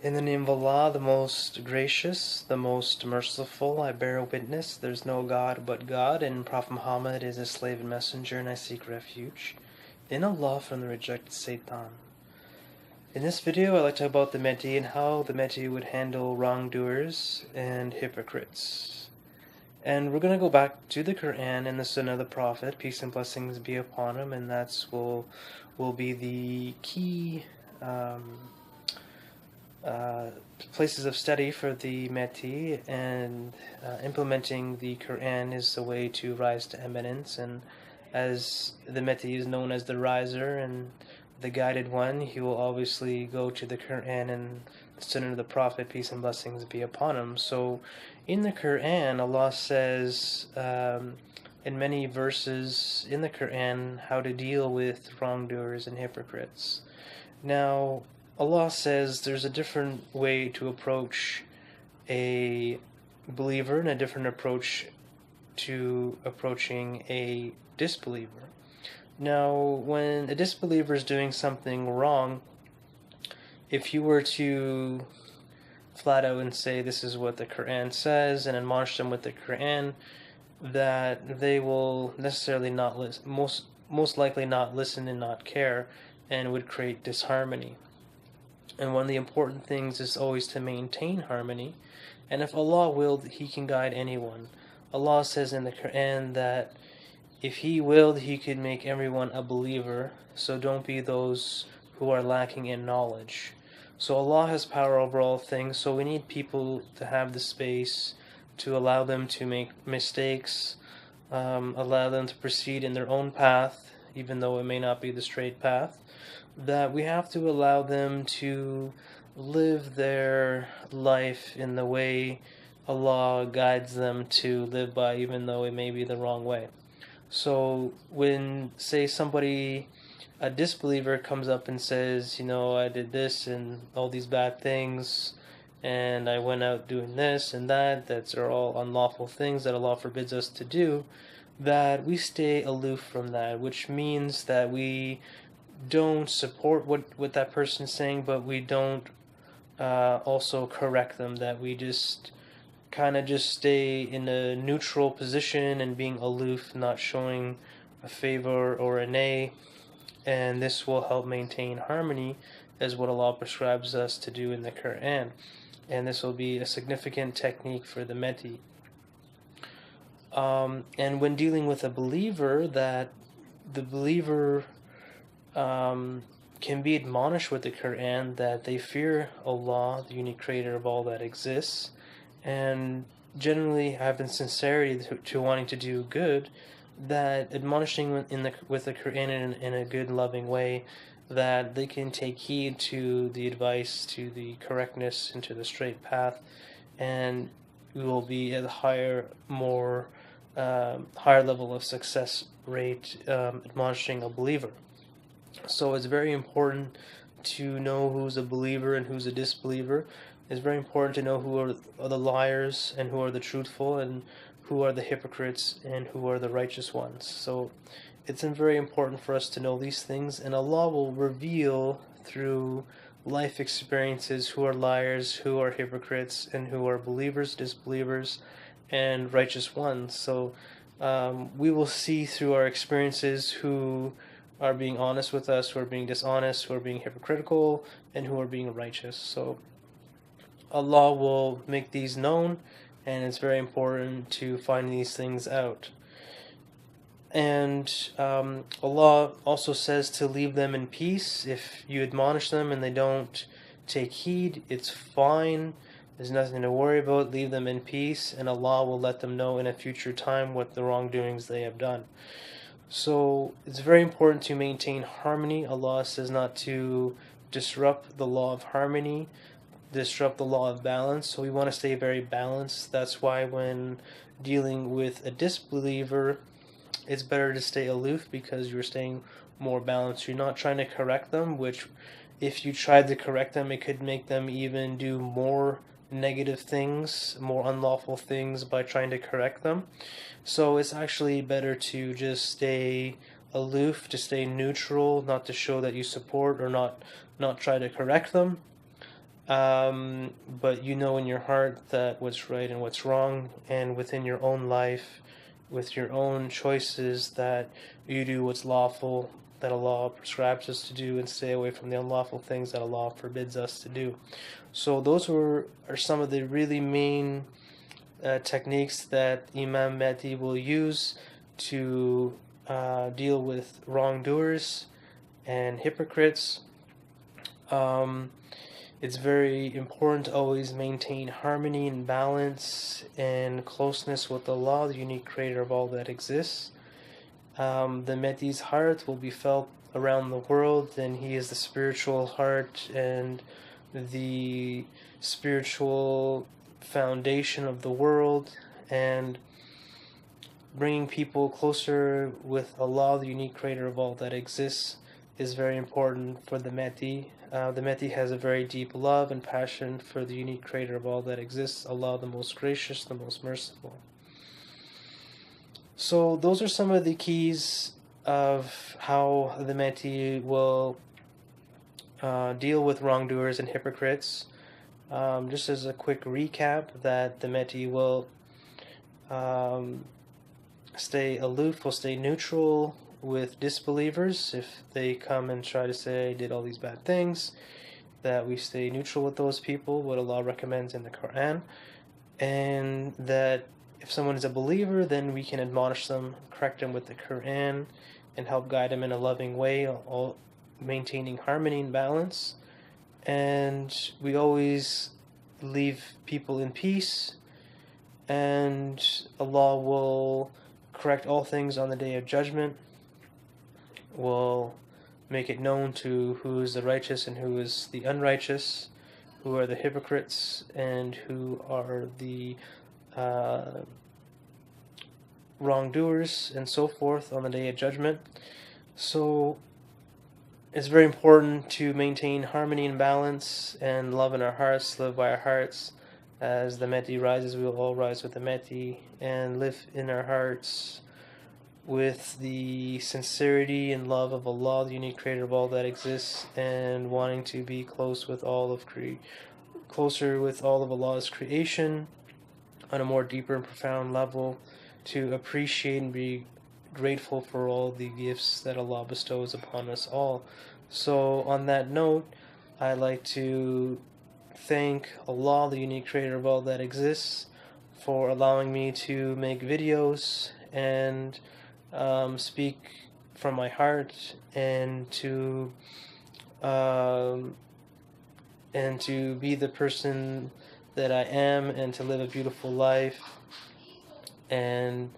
In the name of Allah, the most gracious, the most merciful, I bear witness there's no God but God, and Prophet Muhammad is his slave and messenger, and I seek refuge in Allah from the rejected Satan. In this video, I'd like to talk about the Mahdi and how the Mahdi would handle wrongdoers and hypocrites. And we're going to go back to the Quran and the Sunnah of the Prophet, peace and blessings be upon him, and that's will be the key places of study for the Mahdi, and implementing the Quran is the way to rise to eminence. And as the Mahdi is known as the riser and the guided one, he will obviously go to the Quran and the Sunnah of the Prophet, peace and blessings be upon him. So in the Quran, Allah says in many verses in the Quran how to deal with wrongdoers and hypocrites. Now, Allah says there's a different way to approach a believer and a different approach to approaching a disbeliever. Now, when a disbeliever is doing something wrong, if you were to flat out and say this is what the Quran says and admonish them with the Quran, that they will necessarily not listen, most likely not listen and not care, and would create disharmony. And one of the important things is always to maintain harmony. And if Allah willed, He can guide anyone. Allah says in the Quran that if He willed, He could make everyone a believer. So don't be those who are lacking in knowledge. So Allah has power over all things. So we need people to have the space to allow them to make mistakes, allow them to proceed in their own path, even though it may not be the straight path. That we have to allow them to live their life in the way Allah guides them to live by, even though it may be the wrong way. So when, say, somebody, a disbeliever, comes up and says, I did this and all these bad things, and I went out doing this and that are all unlawful things that Allah forbids us to do, that we stay aloof from that, which means that we don't support what that person's saying, but we don't also correct them, that we just kind of just stay in a neutral position and being aloof, not showing a favor or a nay, and this will help maintain harmony as what Allah prescribes us to do in the Quran. And this will be a significant technique for the Mahdi. And when dealing with a believer, that the believer can be admonished with the Quran that they fear Allah, the unique creator of all that exists, and generally have in sincerity to wanting to do good, that admonishing with the Quran in a good, loving way, that they can take heed to the advice, to the correctness, and to the straight path, and we will be at a higher level of success rate admonishing a believer. So it's very important to know who's a believer and who's a disbeliever. It's very important to know who are the liars and who are the truthful, and who are the hypocrites and who are the righteous ones. So it's very important for us to know these things, and Allah will reveal through life experiences who are liars, who are hypocrites, and who are believers, disbelievers, and righteous ones. So we will see through our experiences who are being honest with us, who are being dishonest, who are being hypocritical, and who are being righteous. So Allah will make these known, and it's very important to find these things out. And Allah also says to leave them in peace. If you admonish them and they don't take heed, it's fine. There's nothing to worry about. Leave them in peace, and Allah will let them know in a future time what the wrongdoings they have done. So it's very important to maintain harmony. Allah says not to disrupt the law of harmony, disrupt the law of balance. So we want to stay very balanced. That's why when dealing with a disbeliever, it's better to stay aloof, because you're staying more balanced. You're not trying to correct them, which if you tried to correct them, it could make them even do more negative things, more unlawful things by trying to correct them. So it's actually better to just stay aloof, to stay neutral, not to show that you support or not try to correct them. but you know in your heart that what's right and what's wrong, and within your own life, with your own choices, that you do what's lawful, that Allah prescribes us to do, and stay away from the unlawful things that Allah forbids us to do. So those are some of the really main techniques that Imam Mahdi will use to deal with wrongdoers and hypocrites. It's very important to always maintain harmony and balance and closeness with Allah, the unique creator of all that exists. The Mahdi's heart will be felt around the world, and he is the spiritual heart and the spiritual foundation of the world, and bringing people closer with Allah, the unique creator of all that exists, is very important for the Mahdi. The Mahdi has a very deep love and passion for the unique creator of all that exists, Allah, the Most Gracious, the Most Merciful. So those are some of the keys of how the Mahdi will deal with wrongdoers and hypocrites. Just as a quick recap, that the Mahdi will stay aloof, will stay neutral with disbelievers. If they come and try to say I did all these bad things, that we stay neutral with those people, what Allah recommends in the Quran, and that if someone is a believer, then we can admonish them, correct them with the Quran, and help guide them in a loving way, all maintaining harmony and balance. And we always leave people in peace, and Allah will correct all things on the Day of Judgment, will make it known to who is the righteous and who is the unrighteous, who are the hypocrites and who are the wrongdoers, and so forth on the Day of Judgment. So it's very important to maintain harmony and balance and love in our hearts, live by our hearts. As the Mahdi rises, we will all rise with the Mahdi, and live in our hearts with the sincerity and love of Allah, the unique creator of all that exists, and wanting to be closer with all of Allah's creation on a more deeper and profound level, to appreciate and be grateful for all the gifts that Allah bestows upon us all. So on that note, I'd like to thank Allah, the unique creator of all that exists, for allowing me to make videos and speak from my heart, and to be the person that I am, and to live a beautiful life. And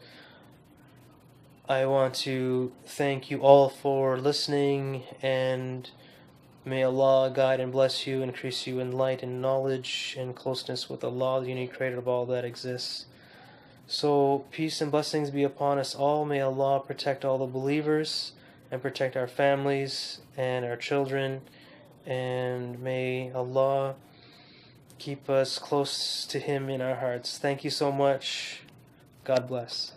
I want to thank you all for listening, and may Allah guide and bless you, increase you in light and knowledge and closeness with Allah, the unique creator of all that exists. So peace and blessings be upon us all. May Allah protect all the believers, and protect our families and our children, and may Allah keep us close to Him in our hearts. Thank you so much. God bless.